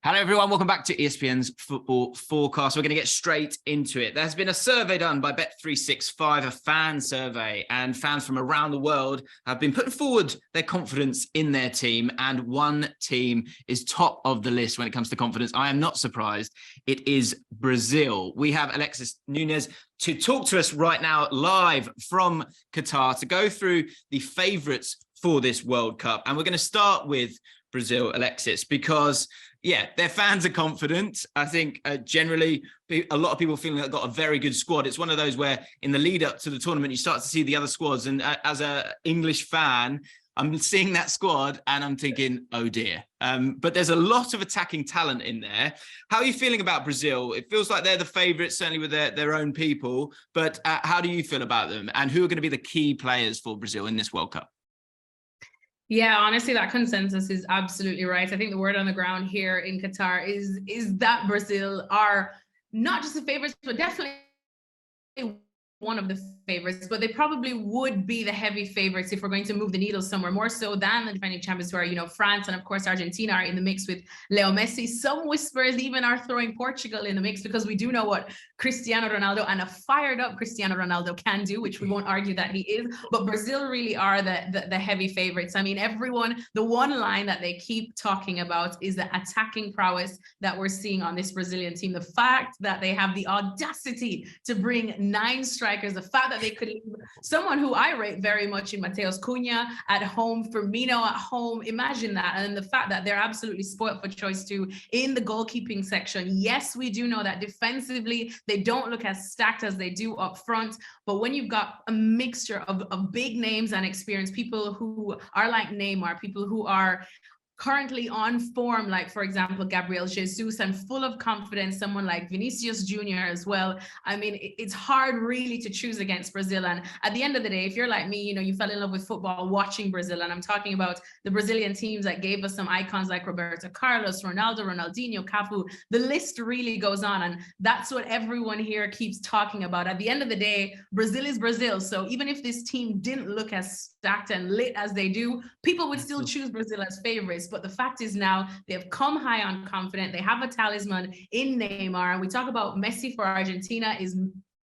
Hello, everyone. Welcome back to ESPN's Football Forecast. We're going to get straight into it. There's been a survey done by Bet365, a fan survey, and fans from around the world have been putting forward their confidence in their team, and one team is top of the list when it comes to confidence. I am not surprised. It is Brazil. We have Alexis Nunes to talk to us right now, live from Qatar, to go through the favourites for this World Cup. And we're going to start with Brazil, Alexis, because their fans are confident. I think generally a lot of people feeling they've got a very good squad. It's one of those where in the lead up to the tournament, you start to see the other squads. And as an English fan, I'm seeing that squad and I'm thinking, oh dear. But there's a lot of attacking talent in there. How are you feeling about Brazil? It feels like they're the favourites, certainly with their own people. But how do you feel about them? And who are going to be the key players for Brazil in this World Cup? Yeah, honestly, that consensus is absolutely right. I think the word on the ground here in Qatar is that Brazil are not just the favorites, but definitely one of the favorites, but they probably would be the heavy favorites if we're going to move the needle somewhere, more so than the defending champions who are, France and of course Argentina are in the mix with Leo Messi. Some whispers even are throwing Portugal in the mix because we do know what Cristiano Ronaldo and a fired up Cristiano Ronaldo can do, which we won't argue that he is, but Brazil really are the heavy favorites. I mean, everyone, the one line that they keep talking about is the attacking prowess that we're seeing on this Brazilian team. The fact that they have the audacity to bring 9 strikers, the fact that they could leave someone who I rate very much in Mateus Cunha at home, Firmino at home, imagine that. And the fact that they're absolutely spoiled for choice too in the goalkeeping section. Yes, we do know that defensively, they don't look as stacked as they do up front, but when you've got a mixture of big names and experienced people who are like Neymar, people who are currently on form, like for example Gabriel Jesus, and full of confidence, someone like Vinicius Jr. as well. I mean, it's hard really to choose against Brazil. And at the end of the day, if you're like me, you fell in love with football watching Brazil, and I'm talking about the Brazilian teams that gave us some icons like Roberto Carlos, Ronaldo, Ronaldinho, Cafu. The list really goes on, and that's what everyone here keeps talking about. At the end of the day, Brazil is Brazil. So even if this team didn't look as stacked and lit as they do, people would still choose Brazil as favorites. But the fact is now they've come high on confident. They have a talisman in Neymar. And we talk about Messi for Argentina is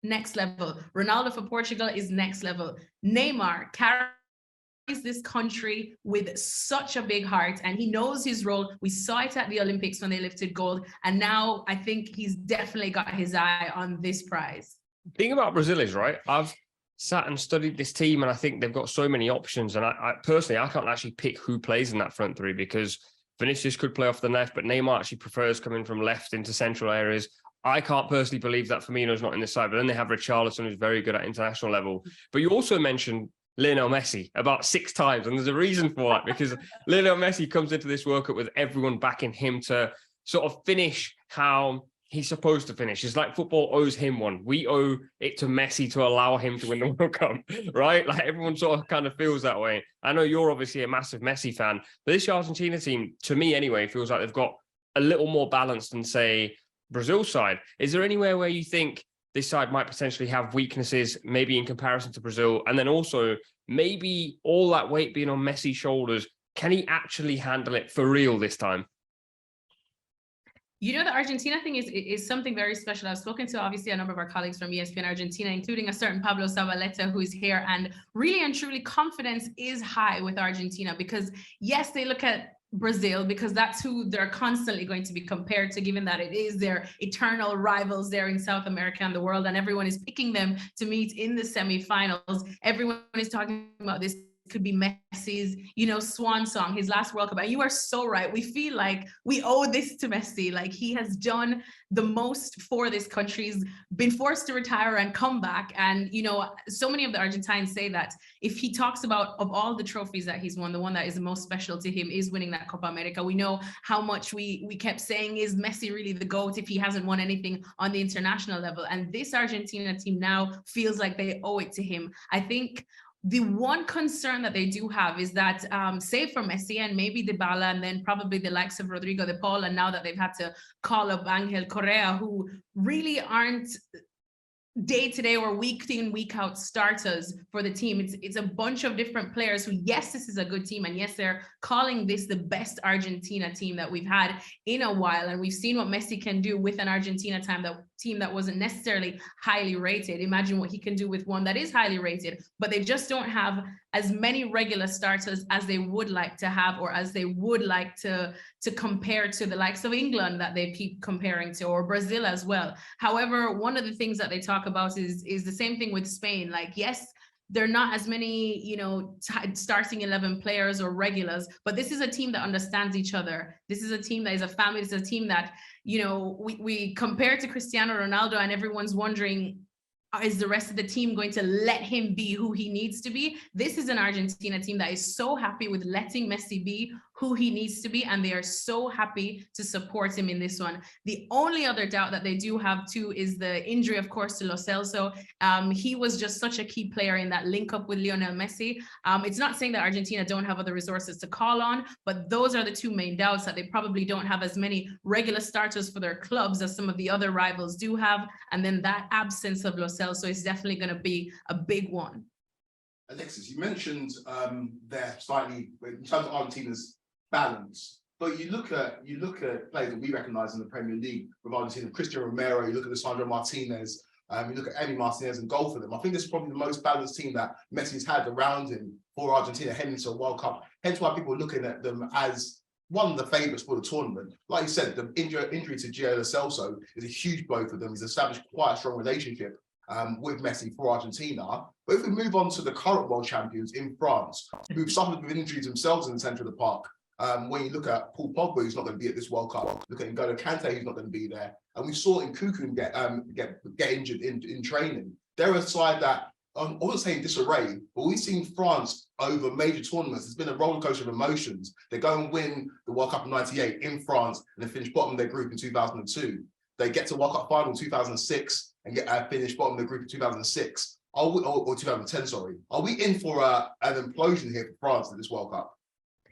next level. Ronaldo for Portugal is next level. Neymar carries this country with such a big heart, and he knows his role. We saw it at the Olympics when they lifted gold. And now I think he's definitely got his eye on this prize. The thing about Brazil is, right, I've sat and studied this team, and I think they've got so many options. And I personally, I can't actually pick who plays in that front three, because Vinicius could play off the left, but Neymar actually prefers coming from left into central areas. I can't personally believe that Firmino's not in this side, but then they have Richarlison, who's very good at international level. But you also mentioned Lionel Messi about 6 times, and there's a reason for that, because Lionel Messi comes into this World Cup with everyone backing him to sort of finish how he's supposed to finish. It's like football owes him one. We owe it to Messi to allow him to win the World Cup, right? Like everyone sort of kind of feels that way. I know you're obviously a massive Messi fan, but this Argentina team, to me anyway, feels like they've got a little more balance than, say, Brazil's side. Is there anywhere where you think this side might potentially have weaknesses, maybe in comparison to Brazil? And then also maybe all that weight being on Messi's shoulders, can he actually handle it for real this time? The Argentina thing is something very special. I've spoken to obviously a number of our colleagues from ESPN Argentina, including a certain Pablo Zabaleta, who is here, and really and truly confidence is high with Argentina, because yes, they look at Brazil because that's who they're constantly going to be compared to, given that it is their eternal rivals there in South America and the world, and everyone is picking them to meet in the semifinals. Everyone is talking about this could be Messi's, swan song, his last World Cup. And you are so right. We feel like we owe this to Messi. Like, he has done the most for this country. He's been forced to retire and come back. And, so many of the Argentines say that if he talks about, of all the trophies that he's won, the one that is the most special to him is winning that Copa America. We know how much we kept saying, is Messi really the GOAT if he hasn't won anything on the international level? And this Argentina team now feels like they owe it to him. I think the one concern that they do have is that, save for Messi and maybe Dybala, and then probably the likes of Rodrigo de Paul, and now that they've had to call up Angel Correa, who really aren't day-to-day or week in, week out starters for the team. It's a bunch of different players who, yes, this is a good team, and yes, they're calling this the best Argentina team that we've had in a while, and we've seen what Messi can do with an Argentina team that wasn't necessarily highly rated. Imagine what he can do with one that is highly rated, but they just don't have as many regular starters as they would like to have, or as they would like to compare to the likes of England that they keep comparing to, or Brazil as well. However, one of the things that they talk about is the same thing with Spain. Like, yes, they're not as many, starting 11 players or regulars, but this is a team that understands each other. This is a team that is a family. It's a team that, we compare to Cristiano Ronaldo, and everyone's wondering, is the rest of the team going to let him be who he needs to be? This is an Argentina team that is so happy with letting Messi be who he needs to be, and they are so happy to support him in this one. The only other doubt that they do have too is the injury, of course, to Lo Celso. He was just such a key player in that link up with Lionel Messi. It's not saying that Argentina don't have other resources to call on, but those are the two main doubts, that they probably don't have as many regular starters for their clubs as some of the other rivals do have. And then that absence of Lo Celso is definitely going to be a big one. Alexis, you mentioned they're slightly, in terms of Argentina's balance, but you look at players that we recognise in the Premier League with Argentina, Christian Romero, you look at Lisandro Martinez, you look at Emi Martinez and goal for them. I think this is probably the most balanced team that Messi's had around him for Argentina heading into a World Cup. Hence why people are looking at them as one of the favourites for the tournament. Like you said, the injury to Gio Lo Celso is a huge blow for them. He's established quite a strong relationship with Messi for Argentina. But if we move on to the current world champions in France, who've suffered with injuries themselves in the centre of the park. When you look at Paul Pogba, who's not going to be at this World Cup, look at N'Golo Kante, who's not going to be there, and we saw Kweku get injured in training. They're a side that, I wouldn't say in disarray, but we've seen France over major tournaments. It's been a roller coaster of emotions. They go and win the World Cup in '98 in France, and they finish bottom of their group in 2002. They get to World Cup final in 2006 and get finish bottom of the group in 2006. Or 2010, sorry. Are we in for an implosion here for France in this World Cup?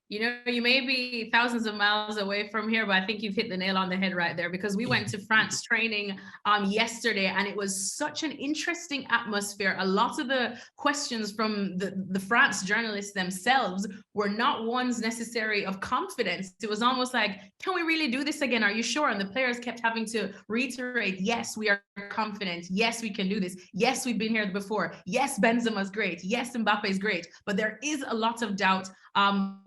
You may be thousands of miles away from here, but I think you've hit the nail on the head right there, because we went to France training yesterday, and it was such an interesting atmosphere. A lot of the questions from the France journalists themselves were not ones necessary of confidence. It was almost like, can we really do this again? Are you sure? And the players kept having to reiterate, yes, we are confident. Yes, we can do this. Yes, we've been here before. Yes, Benzema's great. Yes, Mbappe's great. But there is a lot of doubt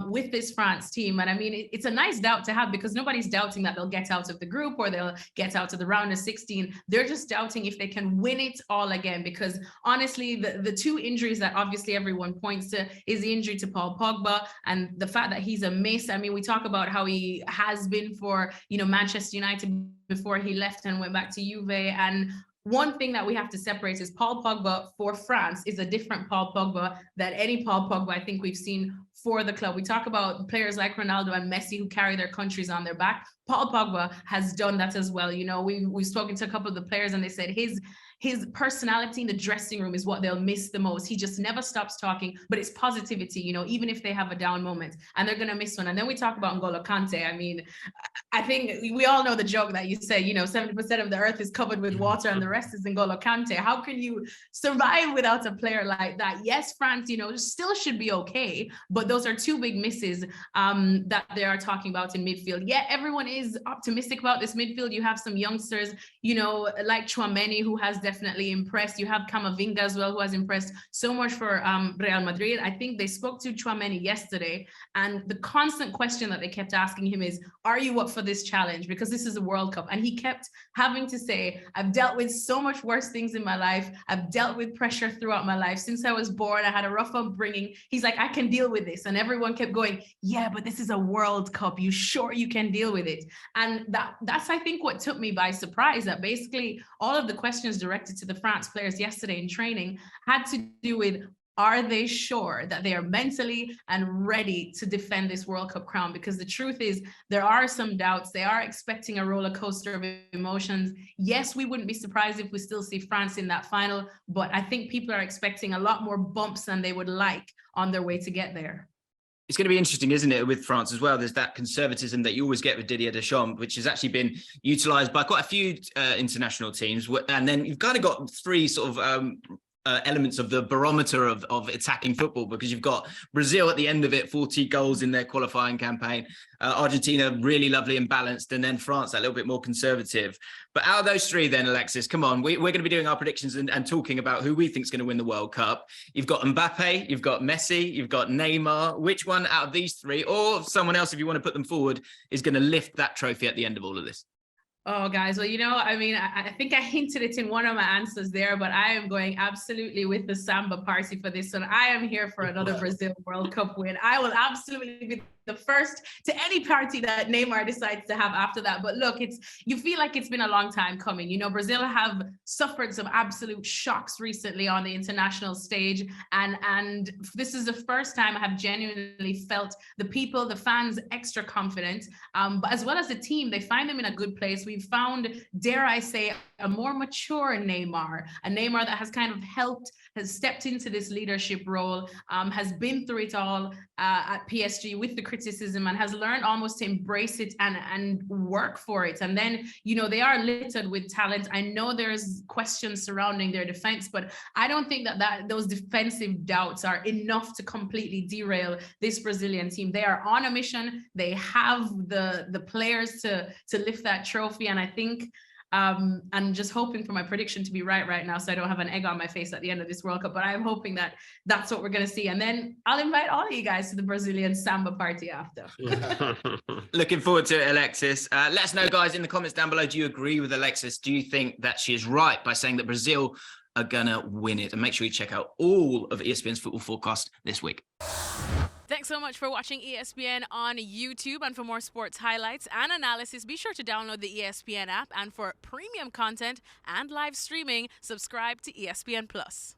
with this France team. And I mean, it's a nice doubt to have, because nobody's doubting that they'll get out of the group or they'll get out of the round of 16. They're just doubting if they can win it all again, because honestly, the two injuries that obviously everyone points to is the injury to Paul Pogba and the fact that he's a miss. I mean, we talk about how he has been for, Manchester United before he left and went back to Juve. And one thing that we have to separate is Paul Pogba for France is a different Paul Pogba than any Paul Pogba I think we've seen for the club. We talk about players like Ronaldo and Messi who carry their countries on their back. Paul Pogba has done that as well. We've spoken to a couple of the players, and they said his personality in the dressing room is what they'll miss the most. He just never stops talking, but it's positivity, even if they have a down moment, and they're going to miss one. And then we talk about N'Golo Kante. I mean, I think we all know the joke that you say, 70% of the earth is covered with water and the rest is N'Golo Kante. How can you survive without a player like that? Yes, France, still should be okay, but those are two big misses that they are talking about in midfield. Yeah, everyone is optimistic about this midfield. You have some youngsters, like Tchouaméni, who has definitely impressed. You have Camavinga as well, who has impressed so much for Real Madrid. I think they spoke to Tchouaméni yesterday, and the constant question that they kept asking him is, are you up for this challenge? Because this is a World Cup. And he kept having to say, I've dealt with so much worse things in my life. I've dealt with pressure throughout my life. Since I was born, I had a rough upbringing. He's like, I can deal with this. And everyone kept going, yeah, but this is a World Cup. You sure you can deal with it? And that's, I think, what took me by surprise, that basically all of the questions directed to the France players yesterday in training had to do with, are they sure that they are mentally and ready to defend this World Cup crown? Because the truth is, there are some doubts. They are expecting a roller coaster of emotions. Yes, we wouldn't be surprised if we still see France in that final, but I think people are expecting a lot more bumps than they would like on their way to get there. It's going to be interesting, isn't it, with France as well? There's that conservatism that you always get with Didier Deschamps, which has actually been utilised by quite a few international teams. And then you've kind of got three sort of elements of the barometer of attacking football, because you've got Brazil at the end of it, 40 goals in their qualifying campaign. Argentina, really lovely and balanced. And then France, a little bit more conservative. But out of those three then, Alexis, come on, we're going to be doing our predictions and talking about who we think is going to win the World Cup. You've got Mbappe, you've got Messi, you've got Neymar. Which one out of these three, or someone else, if you want to put them forward, is going to lift that trophy at the end of all of this? Oh, guys, well, I mean, I think I hinted it in one of my answers there, but I am going absolutely with the Samba party for this one. I am here for another Brazil World Cup win. I will absolutely be the first to any party that Neymar decides to have after that. But look, you feel like it's been a long time coming. Brazil have suffered some absolute shocks recently on the international stage. And this is the first time I have genuinely felt the people, the fans, extra confident, but as well as the team, they find them in a good place. We've found, dare I say, a more mature Neymar, a Neymar that has kind of has stepped into this leadership role, has been through it all at PSG with the criticism, and has learned almost to embrace it and work for it. And then, they are littered with talent. I know there's questions surrounding their defense, but I don't think that those defensive doubts are enough to completely derail this Brazilian team. They are on a mission. They have the players to lift that trophy. And I think I'm just hoping for my prediction to be right now, so I don't have an egg on my face at the end of this World Cup, but I'm hoping that that's what we're going to see. And then I'll invite all of you guys to the Brazilian Samba party after. Looking forward to it, Alexis. Let us know, guys, in the comments down below. Do you agree with Alexis? Do you think that she is right by saying that Brazil are going to win it? And make sure you check out all of ESPN's football forecast this week. Thanks so much for watching ESPN on YouTube. And for more sports highlights and analysis, be sure to download the ESPN app. And for premium content and live streaming, subscribe to ESPN Plus.